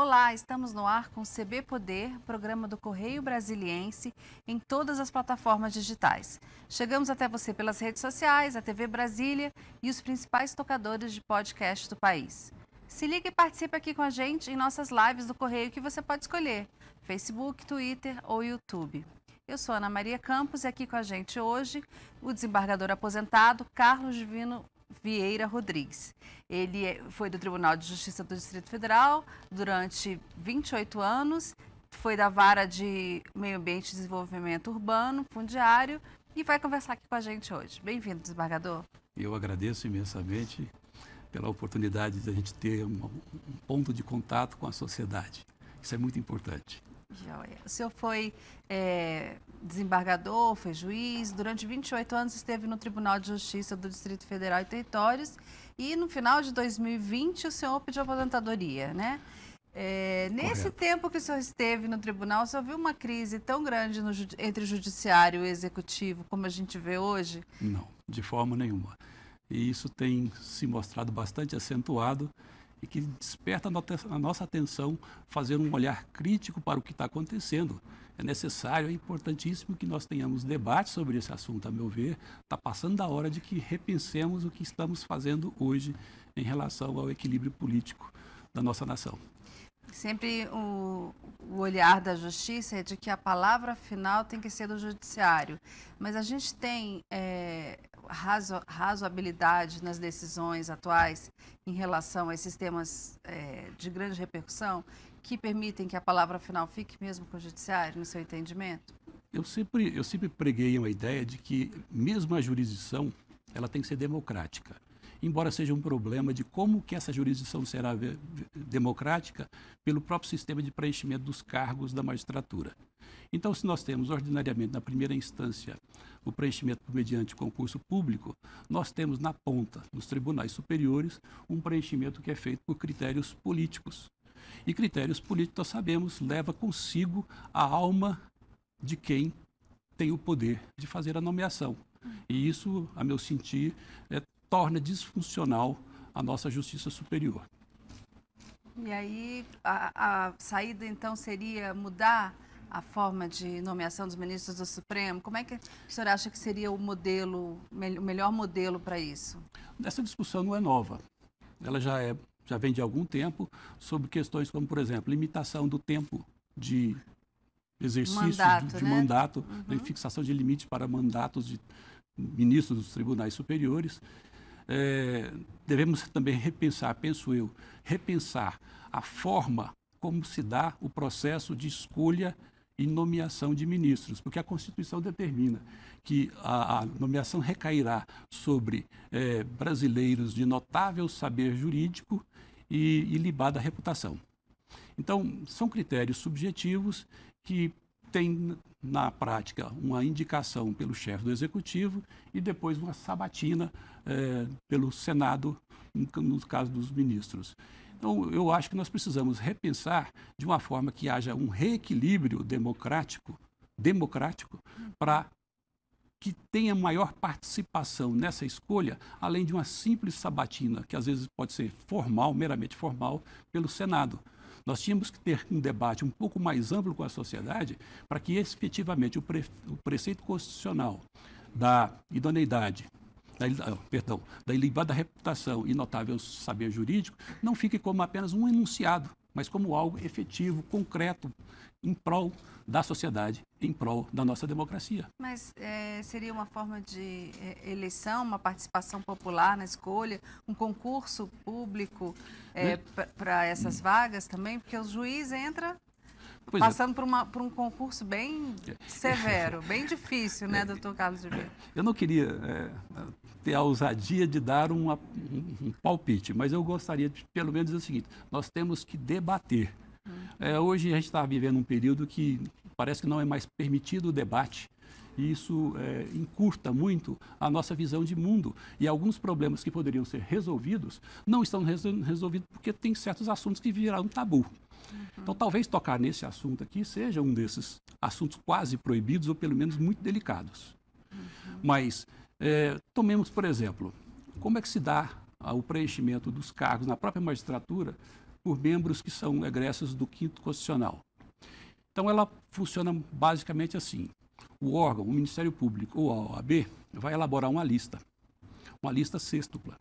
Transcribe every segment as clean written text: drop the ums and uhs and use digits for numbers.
Olá, estamos no ar com o CB Poder, programa do Correio Brasiliense, em todas as plataformas digitais. Chegamos até você pelas redes sociais, a TV Brasília e os principais tocadores de podcast do país. Se liga e participe aqui com a gente em nossas lives do Correio que você pode escolher, Facebook, Twitter ou YouTube. Eu sou Ana Maria Campos e aqui com a gente hoje o desembargador aposentado Carlos Divino Vieira Rodrigues. Ele foi do Tribunal de Justiça do Distrito Federal durante 28 anos, foi da Vara de Meio Ambiente e Desenvolvimento Urbano, Fundiário, e vai conversar aqui com a gente hoje. Bem-vindo, desembargador. Eu agradeço imensamente pela oportunidade de a gente ter um ponto de contato com a sociedade. Isso é muito importante. O senhor foi desembargador, foi juiz, durante 28 anos esteve no Tribunal de Justiça do Distrito Federal e Territórios e no final de 2020 o senhor pediu aposentadoria, né? Nesse tempo que o senhor esteve no tribunal, o senhor viu uma crise tão grande entre o judiciário e o executivo como a gente vê hoje? Não, de forma nenhuma. E isso tem se mostrado bastante acentuado e que desperta a nossa atenção, fazer um olhar crítico para o que está acontecendo. É necessário, é importantíssimo que nós tenhamos debate sobre esse assunto, a meu ver. Está passando da hora de que repensemos o que estamos fazendo hoje em relação ao equilíbrio político da nossa nação. Sempre o olhar da justiça é de que a palavra final tem que ser do judiciário, mas a gente tem razoabilidade nas decisões atuais em relação a esses temas de grande repercussão que permitem que a palavra final fique mesmo com o judiciário, no seu entendimento? Eu sempre preguei uma ideia de que mesmo a jurisdição ela tem que ser democrática. Embora seja um problema de como que essa jurisdição será democrática pelo próprio sistema de preenchimento dos cargos da magistratura. Então, se nós temos ordinariamente, na primeira instância, o preenchimento mediante concurso público, nós temos na ponta, nos tribunais superiores, um preenchimento que é feito por critérios políticos. E critérios políticos, nós sabemos, leva consigo a alma de quem tem o poder de fazer a nomeação. E isso, a meu sentir, torna disfuncional a nossa justiça superior. E aí, a saída, então, seria mudar a forma de nomeação dos ministros do Supremo? Como é que o senhor acha que seria o melhor modelo para isso? Essa discussão não é nova. Ela já vem de algum tempo sobre questões como, por exemplo, limitação do tempo de exercício de mandato, né? Fixação de limites para mandatos de ministros dos tribunais superiores. Devemos também repensar, penso eu, a forma como se dá o processo de escolha e nomeação de ministros, porque a Constituição determina que a nomeação recairá sobre brasileiros de notável saber jurídico e ilibada reputação. Então, são critérios subjetivos que tem, na prática, uma indicação pelo chefe do Executivo e depois uma sabatina pelo Senado, no caso dos ministros. Então, eu acho que nós precisamos repensar de uma forma que haja um reequilíbrio democrático para que tenha maior participação nessa escolha, além de uma simples sabatina, que às vezes pode ser formal, meramente formal, pelo Senado. Nós tínhamos que ter um debate um pouco mais amplo com a sociedade para que efetivamente o preceito constitucional da idoneidade, da ilibada reputação e notável saber jurídico não fique como apenas um enunciado, mas como algo efetivo, concreto, em prol da sociedade, em prol da nossa democracia. Mas seria uma forma de eleição, uma participação popular na escolha, um concurso público para essas vagas também? Porque o juiz entra passando por um concurso bem severo, bem difícil, né, doutor Carlos Ribeiro? Eu não queria ter a ousadia de dar um palpite, mas eu gostaria de, pelo menos, dizer o seguinte: nós temos que debater. Hoje a gente está vivendo um período que parece que não é mais permitido o debate, e isso encurta muito a nossa visão de mundo. E alguns problemas que poderiam ser resolvidos não estão resolvidos porque tem certos assuntos que viraram tabu. Então, talvez tocar nesse assunto aqui seja um desses assuntos quase proibidos ou, pelo menos, muito delicados. Mas, tomemos, por exemplo, como é que se dá o preenchimento dos cargos na própria magistratura por membros que são egressos do 5º Constitucional. Então, ela funciona basicamente assim. O órgão, o Ministério Público ou a OAB, vai elaborar uma lista sêxtupla,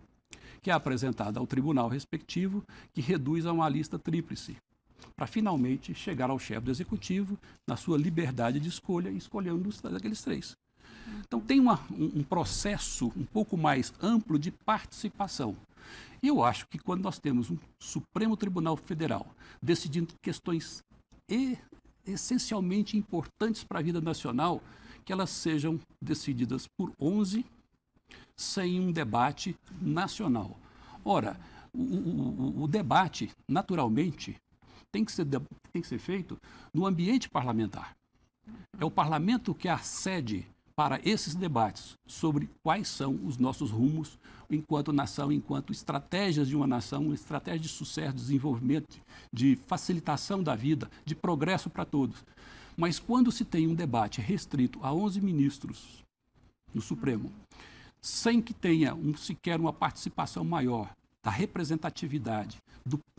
que é apresentada ao tribunal respectivo, que reduz a uma lista tríplice, para finalmente chegar ao chefe do executivo na sua liberdade de escolha, escolhendo daqueles 3. Então, tem um processo um pouco mais amplo de participação. E eu acho que quando nós temos um Supremo Tribunal Federal decidindo questões essencialmente importantes para a vida nacional, que elas sejam decididas por 11 sem um debate nacional. Ora, o debate, naturalmente, tem que ser feito no ambiente parlamentar. É o parlamento que é a sede para esses debates sobre quais são os nossos rumos enquanto nação, enquanto estratégias de uma nação, estratégia de sucesso, de desenvolvimento, de facilitação da vida, de progresso para todos. Mas quando se tem um debate restrito a 11 ministros no Supremo, sem que tenha sequer uma participação maior da representatividade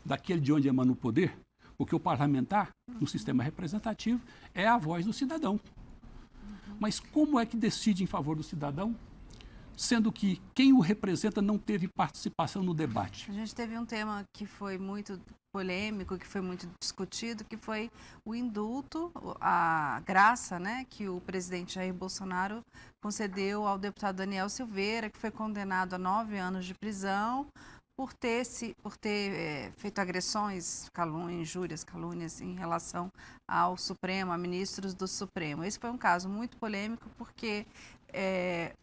daquele de onde emana o poder, porque o parlamentar, no sistema representativo, é a voz do cidadão. Mas como é que decide em favor do cidadão, sendo que quem o representa não teve participação no debate? A gente teve um tema que foi muito polêmico, que foi muito discutido, que foi o indulto, a graça, né, que o presidente Jair Bolsonaro concedeu ao deputado Daniel Silveira, que foi condenado a 9 anos de prisão por ter feito agressões, injúrias, calúnias em relação ao Supremo, a ministros do Supremo. Esse foi um caso muito polêmico porque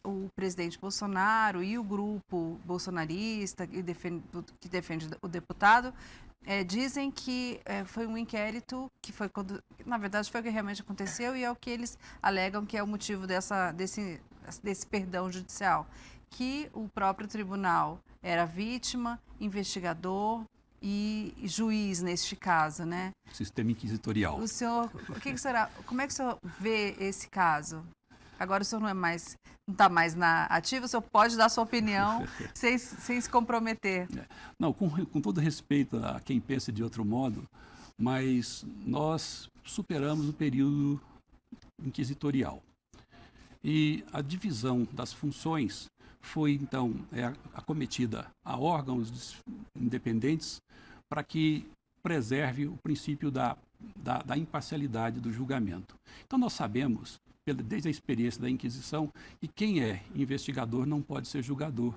o presidente Bolsonaro e o grupo bolsonarista que defende o deputado dizem que foi um inquérito que foi na verdade foi o que realmente aconteceu e é o que eles alegam que é o motivo desse perdão judicial, que o próprio tribunal era vítima, investigador e juiz neste caso, né? Sistema inquisitorial. O senhor, como é que o senhor vê esse caso? Agora o senhor não está mais na ativa, o senhor pode dar sua opinião sem se comprometer. Não, com todo respeito a quem pensa de outro modo, mas nós superamos o período inquisitorial. E a divisão das funções foi, então, acometida a órgãos independentes para que preserve o princípio da imparcialidade do julgamento. Então, nós sabemos, desde a experiência da Inquisição, que quem é investigador não pode ser julgador.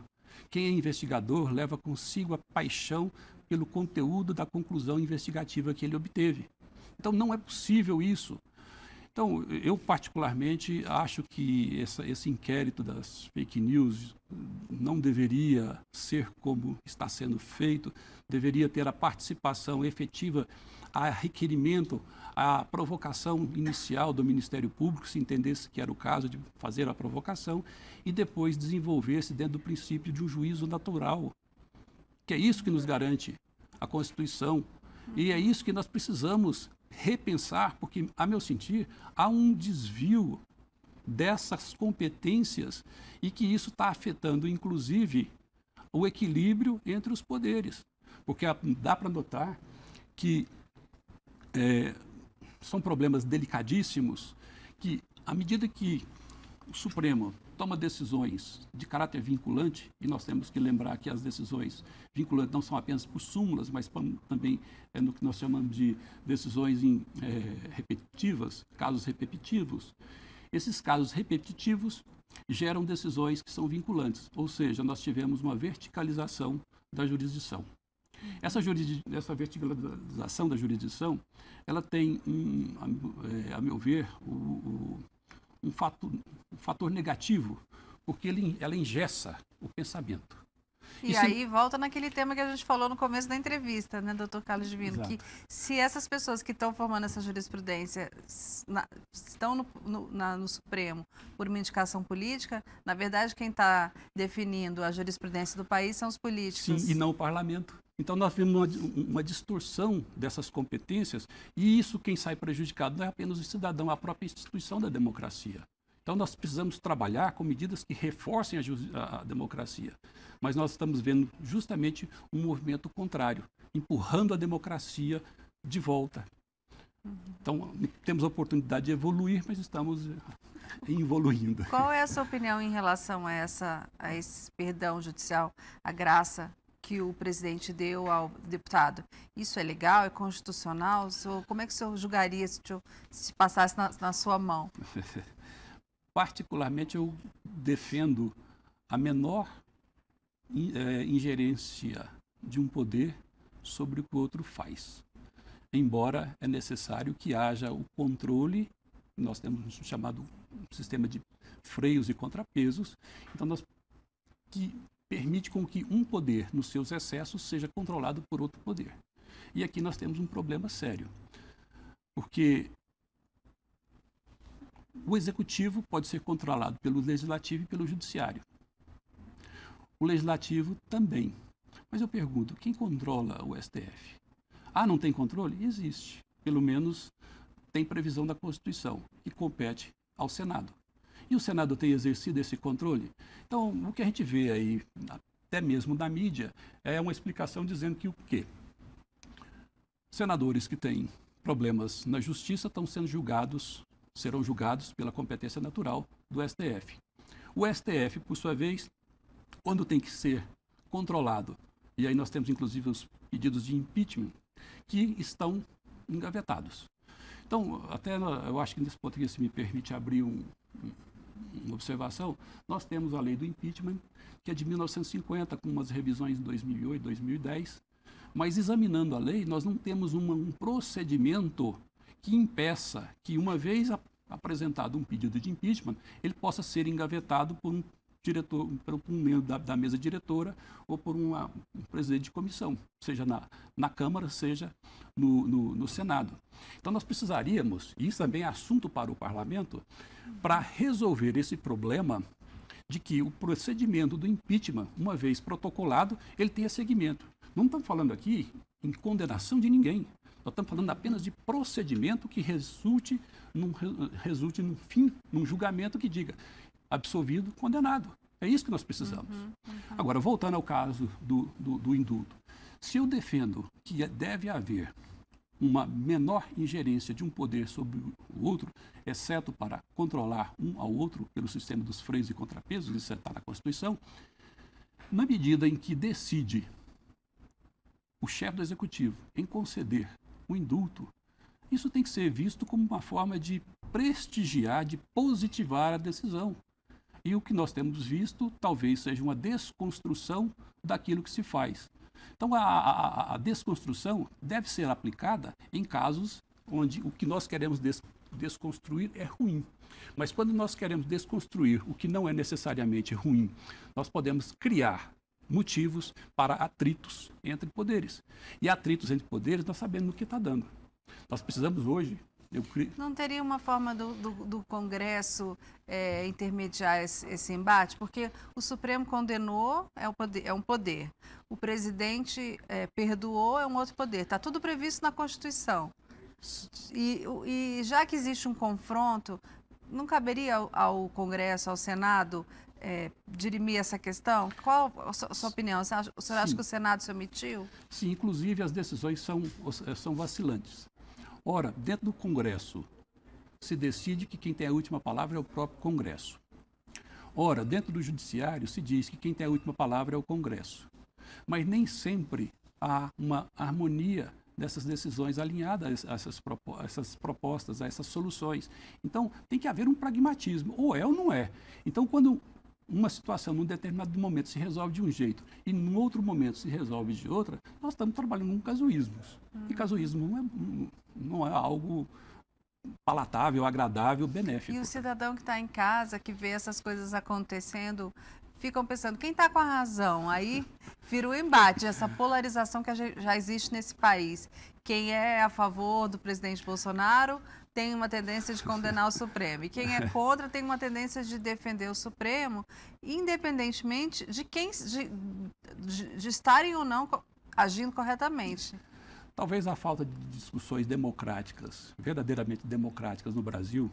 Quem é investigador leva consigo a paixão pelo conteúdo da conclusão investigativa que ele obteve. Então, não é possível isso. Então, eu particularmente acho que esse inquérito das fake news não deveria ser como está sendo feito, deveria ter a participação efetiva, a requerimento, a provocação inicial do Ministério Público, se entendesse que era o caso de fazer a provocação, e depois desenvolver-se dentro do princípio de um juízo natural, que é isso que nos garante a Constituição, e é isso que nós precisamos repensar, porque, a meu sentir, há um desvio dessas competências e que isso está afetando, inclusive, o equilíbrio entre os poderes. Porque dá para notar que são problemas delicadíssimos que, à medida que o Supremo toma decisões de caráter vinculante, e nós temos que lembrar que as decisões vinculantes não são apenas por súmulas, mas também no que nós chamamos de decisões repetitivas, casos repetitivos. Esses casos repetitivos geram decisões que são vinculantes, ou seja, nós tivemos uma verticalização da jurisdição. Essa verticalização da jurisdição, ela tem, a meu ver, um fator negativo, porque ela engessa o pensamento. E aí volta naquele tema que a gente falou no começo da entrevista, né, doutor Carlos Divino, Exato. Que se essas pessoas que estão formando essa jurisprudência estão no Supremo por uma indicação política, na verdade quem está definindo a jurisprudência do país são os políticos. Sim, e não o parlamento. Então nós vemos uma distorção dessas competências e isso quem sai prejudicado não é apenas o cidadão, a própria instituição da democracia. Então nós precisamos trabalhar com medidas que reforcem a democracia. Mas nós estamos vendo justamente um movimento contrário, empurrando a democracia de volta. Então, temos a oportunidade de evoluir, mas estamos evoluindo. Qual é a sua opinião em relação a esse perdão judicial, a graça que o presidente deu ao deputado? Isso é legal? É constitucional? Como é que o senhor julgaria se passasse na sua mão? Particularmente, eu defendo a menor ingerência de um poder sobre o que o outro faz. Embora é necessário que haja o controle, nós temos um chamado sistema de freios e contrapesos, então que permite com que um poder, nos seus excessos, seja controlado por outro poder. E aqui nós temos um problema sério, porque o executivo pode ser controlado pelo legislativo e pelo judiciário. O legislativo também. Mas eu pergunto, quem controla o STF? Não tem controle? Existe. Pelo menos tem previsão da Constituição, que compete ao Senado. E o Senado tem exercido esse controle? Então, o que a gente vê aí, até mesmo na mídia, é uma explicação dizendo que o quê? Senadores que têm problemas na justiça serão julgados pela competência natural do STF. O STF, por sua vez, quando tem que ser controlado, e aí nós temos inclusive os pedidos de impeachment, que estão engavetados. Então, até eu acho que nesse ponto aqui, se me permite abrir uma observação, nós temos a lei do impeachment, que é de 1950, com umas revisões em 2008, 2010, mas examinando a lei, nós não temos um procedimento que impeça que, uma vez apresentado um pedido de impeachment, ele possa ser engavetado por um diretor, por um membro da mesa diretora ou por um presidente de comissão, seja na Câmara, seja no Senado. Então, nós precisaríamos, e isso também é assunto para o Parlamento, para resolver esse problema de que o procedimento do impeachment, uma vez protocolado, ele tenha seguimento. Não estamos falando aqui em condenação de ninguém. Nós estamos falando apenas de procedimento que resulte num fim, num julgamento que diga absolvido, condenado. É isso que nós precisamos. Agora, voltando ao caso do indulto. Se eu defendo que deve haver uma menor ingerência de um poder sobre o outro, exceto para controlar um ao outro pelo sistema dos freios e contrapesos, isso está na Constituição, na medida em que decide o chefe do Executivo em conceder o indulto, isso tem que ser visto como uma forma de prestigiar, de positivar a decisão. E o que nós temos visto talvez seja uma desconstrução daquilo que se faz. Então, a desconstrução deve ser aplicada em casos onde o que nós queremos desconstruir é ruim. Mas quando nós queremos desconstruir o que não é necessariamente ruim, nós podemos criar motivos para atritos entre poderes. E atritos entre poderes, nós sabemos o que está dando. Nós precisamos hoje... Não teria uma forma do Congresso intermediar esse embate? Porque o Supremo condenou, é um poder. O presidente perdoou, é um outro poder. Está tudo previsto na Constituição. E já que existe um confronto, não caberia ao Congresso, ao Senado, dirimir essa questão? Qual a sua opinião? O senhor acha que o Senado se omitiu? Sim, inclusive as decisões são vacilantes. Ora, dentro do Congresso, se decide que quem tem a última palavra é o próprio Congresso. Ora, dentro do Judiciário, se diz que quem tem a última palavra é o Congresso. Mas nem sempre há uma harmonia dessas decisões alinhadas a essas propostas, a essas soluções. Então, tem que haver um pragmatismo, ou é ou não é. Então, quando uma situação, num determinado momento, se resolve de um jeito e num outro momento se resolve de outra, nós estamos trabalhando com casuísmos. E casuísmo não é algo palatável, agradável, benéfico. E o cidadão que está em casa, que vê essas coisas acontecendo, ficam pensando, quem está com a razão? Aí vira o embate, essa polarização que já existe nesse país. Quem é a favor do presidente Bolsonaro tem uma tendência de condenar o Supremo. E quem é contra tem uma tendência de defender o Supremo, independentemente de estarem ou não agindo corretamente. Talvez a falta de discussões democráticas, verdadeiramente democráticas no Brasil,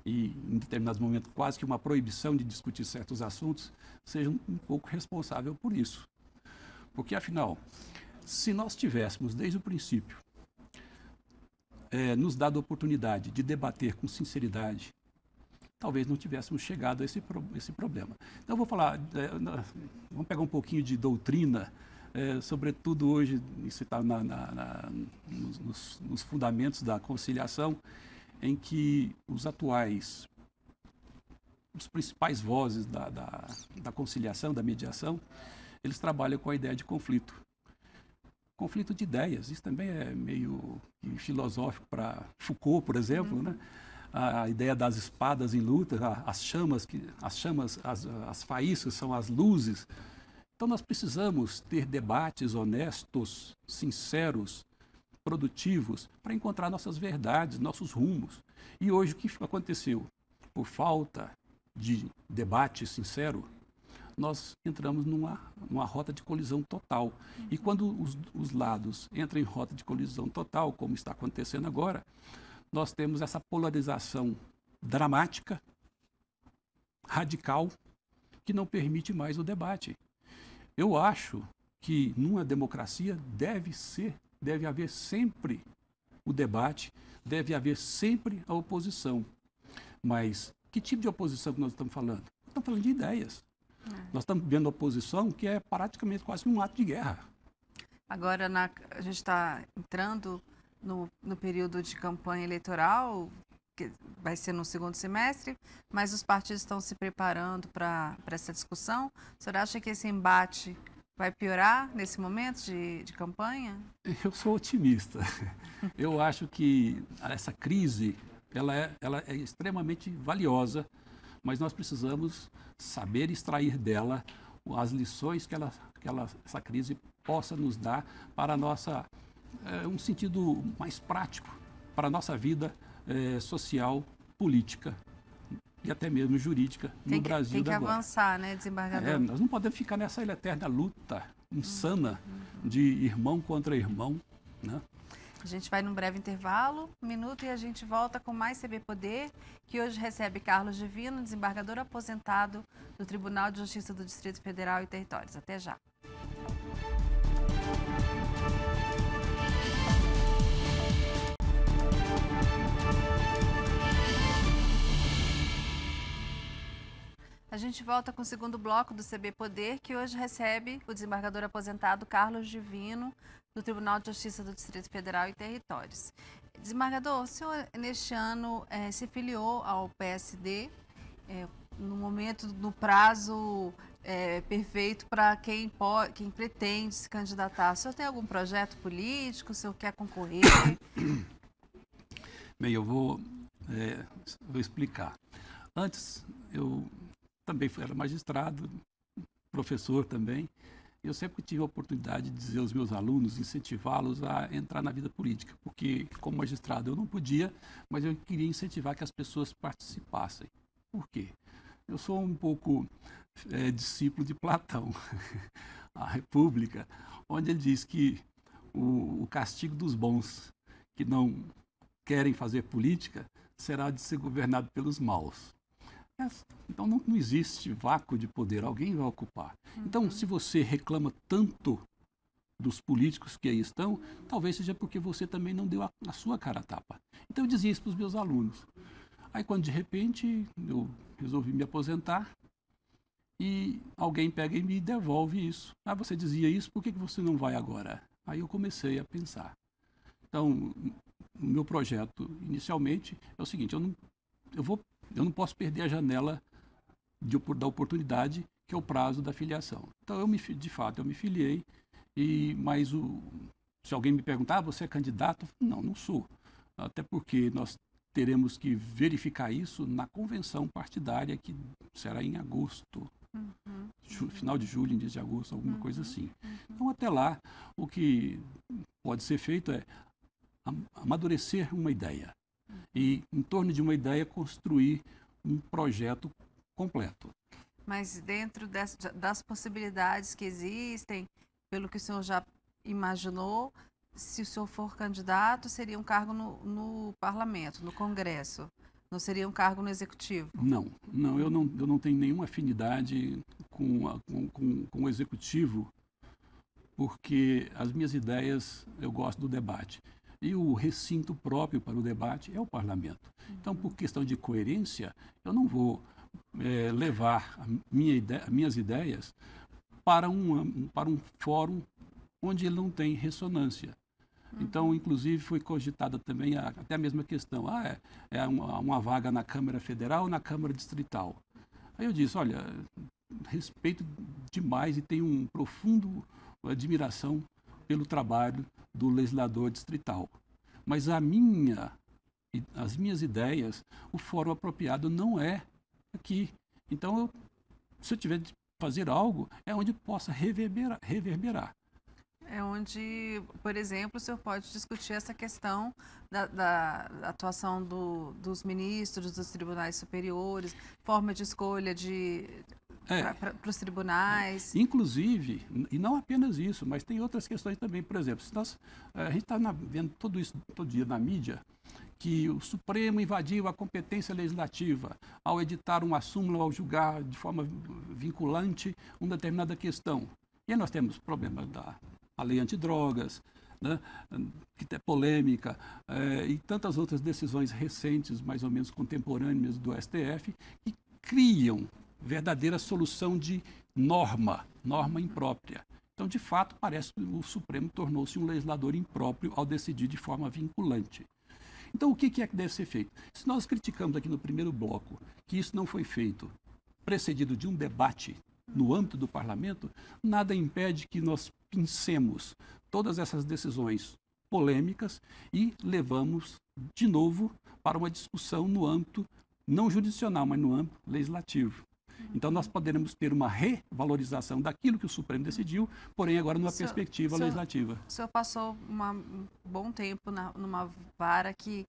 e em determinados momentos quase que uma proibição de discutir certos assuntos, seja um pouco responsável por isso. Porque, afinal, Se nós tivéssemos, desde o princípio, nos dado a oportunidade de debater com sinceridade, talvez não tivéssemos chegado a esse problema. Então, eu vou falar, vamos pegar um pouquinho de doutrina, sobretudo hoje, isso está nos fundamentos da conciliação, em que os principais vozes da conciliação, da mediação, eles trabalham com a ideia de conflito. Conflito de ideias, isso também é meio filosófico para Foucault, por exemplo, né? A ideia das espadas em luta, as faíscas são as luzes. Então nós precisamos ter debates honestos, sinceros, produtivos, para encontrar nossas verdades, nossos rumos. E hoje o que aconteceu? Por falta de debate sincero, nós entramos numa rota de colisão total. E quando os lados entram em rota de colisão total, como está acontecendo agora, nós temos essa polarização dramática, radical, que não permite mais o debate. Eu acho que numa democracia deve haver sempre o debate, deve haver sempre a oposição. Mas que tipo de oposição que nós estamos falando? Estamos falando de ideias. Nós estamos vendo oposição que é praticamente quase um ato de guerra. Agora, a gente está entrando no período de campanha eleitoral, que vai ser no segundo semestre, mas os partidos estão se preparando para essa discussão. O senhor acha que esse embate vai piorar nesse momento de campanha? Eu sou otimista. Eu acho que essa crise ela é extremamente valiosa, mas nós precisamos saber extrair dela as lições que essa crise possa nos dar para um sentido mais prático para a nossa vida social, política e até mesmo jurídica no Brasil. Tem que avançar, né, desembargador? Nós não podemos ficar nessa eterna luta insana de irmão contra irmão, né? A gente vai num breve intervalo, 1 minuto, e a gente volta com mais CB Poder, que hoje recebe Carlos Divino, desembargador aposentado do Tribunal de Justiça do Distrito Federal e Territórios. Até já. A gente volta com o segundo bloco do CB Poder, que hoje recebe o desembargador aposentado Carlos Divino, do Tribunal de Justiça do Distrito Federal e Territórios. Desembargador, o senhor neste ano se filiou ao PSD, no prazo perfeito para quem pretende se candidatar. O senhor tem algum projeto político? O senhor quer concorrer? Bem, eu vou explicar. Antes, eu também era magistrado, professor também. Eu sempre tive a oportunidade de dizer aos meus alunos, incentivá-los a entrar na vida política, porque como magistrado eu não podia, mas eu queria incentivar que as pessoas participassem. Por quê? Eu sou um pouco discípulo de Platão, a República, onde ele diz que o castigo dos bons que não querem fazer política será de ser governado pelos maus. Então não existe vácuo de poder, alguém vai ocupar. Então, se você reclama tanto dos políticos que aí estão, talvez seja porque você também não deu a sua cara a tapa. Então eu dizia isso para os meus alunos. Aí quando de repente eu resolvi me aposentar e alguém pega e me devolve isso. Ah, você dizia isso, por que você não vai agora? Aí eu comecei a pensar. Então, o meu projeto inicialmente é o seguinte, eu não posso perder a janela da oportunidade, que é o prazo da filiação. Então, de fato, eu me filiei, mas se alguém me perguntar, você é candidato? Não sou. Até porque nós teremos que verificar isso na convenção partidária, que será em agosto, final de julho, início de agosto, alguma coisa assim. Então, até lá, o que pode ser feito é amadurecer uma ideia. E, em torno de uma ideia, construir um projeto completo. Mas dentro das possibilidades que existem, pelo que o senhor já imaginou, se o senhor for candidato, seria um cargo no parlamento, no Congresso? Não seria um cargo no Executivo? Não, eu não tenho nenhuma afinidade com o Executivo, porque as minhas ideias, eu gosto do debate. E o recinto próprio para o debate é o parlamento. Então, por questão de coerência, eu não vou levar minhas ideias para um fórum onde ele não tem ressonância. Então, inclusive, foi cogitada também até a mesma questão. Uma vaga na Câmara Federal ou na Câmara Distrital? Aí eu disse, olha, respeito demais e tenho uma profunda admiração pelo trabalho do legislador distrital. Mas as minhas ideias, o fórum apropriado não é aqui. Então, se eu tiver de fazer algo, é onde possa reverberar. É onde, por exemplo, o senhor pode discutir essa questão da atuação dos ministros, dos tribunais superiores, forma de escolha para os tribunais. Inclusive, e não apenas isso, mas tem outras questões também. Por exemplo, a gente está vendo tudo isso todo dia na mídia, que o Supremo invadiu a competência legislativa ao editar uma súmula, ao julgar de forma vinculante uma determinada questão. E aí nós temos problema a lei antidrogas, né, que é polêmica, e tantas outras decisões recentes, mais ou menos contemporâneas do STF, que criam verdadeira solução de norma imprópria. Então, de fato, parece que o Supremo tornou-se um legislador impróprio ao decidir de forma vinculante. Então, o que é que deve ser feito? Se nós criticamos aqui no primeiro bloco que isso não foi feito precedido de um debate no âmbito do parlamento, nada impede que nós pincemos todas essas decisões polêmicas e levamos de novo para uma discussão no âmbito não jurisdicional, mas no âmbito legislativo. Então, nós poderemos ter uma revalorização daquilo que o Supremo decidiu, porém agora numa perspectiva legislativa. O senhor passou um bom tempo numa vara que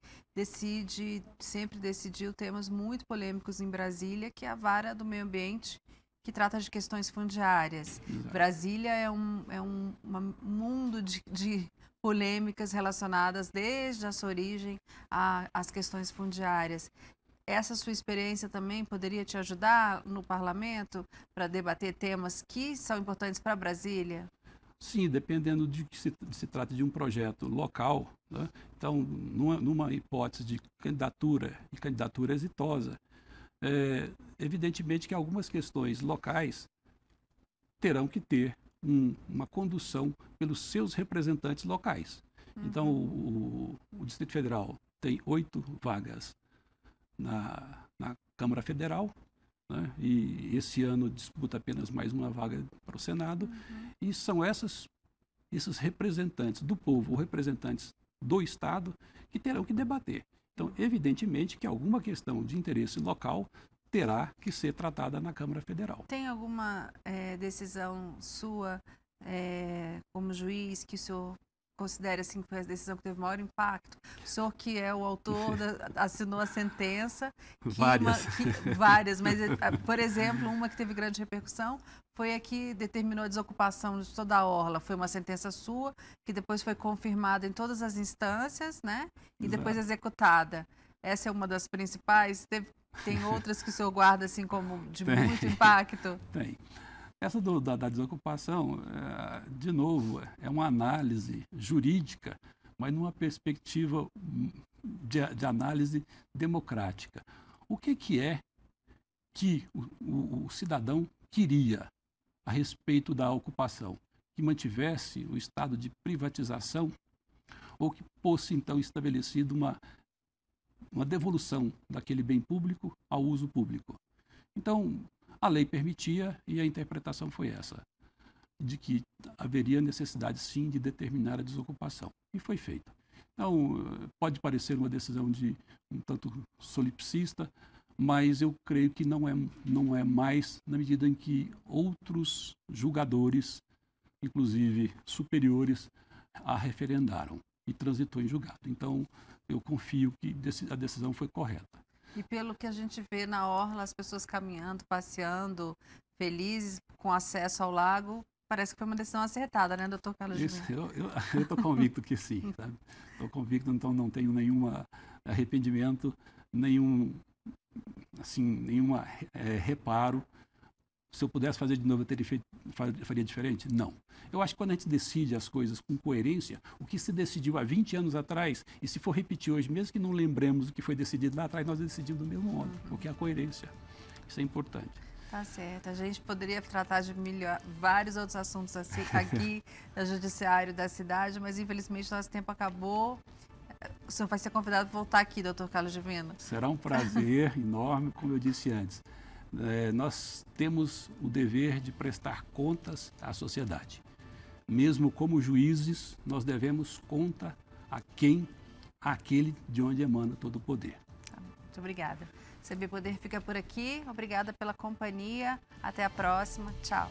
sempre decidiu temas muito polêmicos em Brasília, que é a vara do meio ambiente, que trata de questões fundiárias. Exato. Brasília é um mundo de polêmicas relacionadas desde a sua origem às questões fundiárias. Essa sua experiência também poderia te ajudar no parlamento para debater temas que são importantes para Brasília? Sim, dependendo de que se trata de um projeto local, né? Então, numa hipótese de candidatura e candidatura exitosa, evidentemente que algumas questões locais terão que ter uma condução pelos seus representantes locais. Então, o Distrito Federal tem 8 vagas na Câmara Federal, né? E esse ano disputa apenas mais uma vaga para o Senado, e são esses representantes do povo, ou representantes do Estado, que terão que debater. Então, evidentemente que alguma questão de interesse local terá que ser tratada na Câmara Federal. Tem alguma decisão sua, como juiz, que o senhor considera assim, que foi a decisão que teve maior impacto? O senhor que é o autor, assinou a sentença. Várias, mas, por exemplo, uma que teve grande repercussão foi a que determinou a desocupação de toda a orla. Foi uma sentença sua, que depois foi confirmada em todas as instâncias, né? E depois executada. Essa é uma das principais? Tem outras que o senhor guarda assim como de muito impacto? Tem. Essa da desocupação, de novo, é uma análise jurídica, mas numa perspectiva de análise democrática. O que é que o cidadão queria a respeito da ocupação? Que mantivesse o estado de privatização ou que fosse, então, estabelecido uma devolução daquele bem público ao uso público? Então, a lei permitia e a interpretação foi essa, de que haveria necessidade, sim, de determinar a desocupação. E foi feito. Então, pode parecer uma decisão um tanto solipsista, mas eu creio que não é mais na medida em que outros julgadores, inclusive superiores, a referendaram e transitou em julgado. Então, eu confio que a decisão foi correta. E pelo que a gente vê na orla, as pessoas caminhando, passeando, felizes, com acesso ao lago, parece que foi uma decisão acertada, né, doutor Carlos Júnior? Eu estou convicto que sim. Estou convicto, então não tenho nenhum arrependimento, nenhum reparo Se eu pudesse fazer de novo, eu faria diferente? Não. Eu acho que quando a gente decide as coisas com coerência, o que se decidiu há 20 anos atrás, e se for repetir hoje, mesmo que não lembremos o que foi decidido lá atrás, nós decidimos do mesmo modo, porque é a coerência. Isso é importante. Tá certo. A gente poderia tratar de vários outros assuntos aqui no Judiciário da cidade, mas infelizmente nosso tempo acabou. O senhor vai ser convidado a voltar aqui, doutor Carlos Divino. Será um prazer enorme, como eu disse antes. Nós temos o dever de prestar contas à sociedade. Mesmo como juízes, nós devemos conta àquele de onde emana todo o poder. Muito obrigada. CB Poder fica por aqui. Obrigada pela companhia. Até a próxima. Tchau.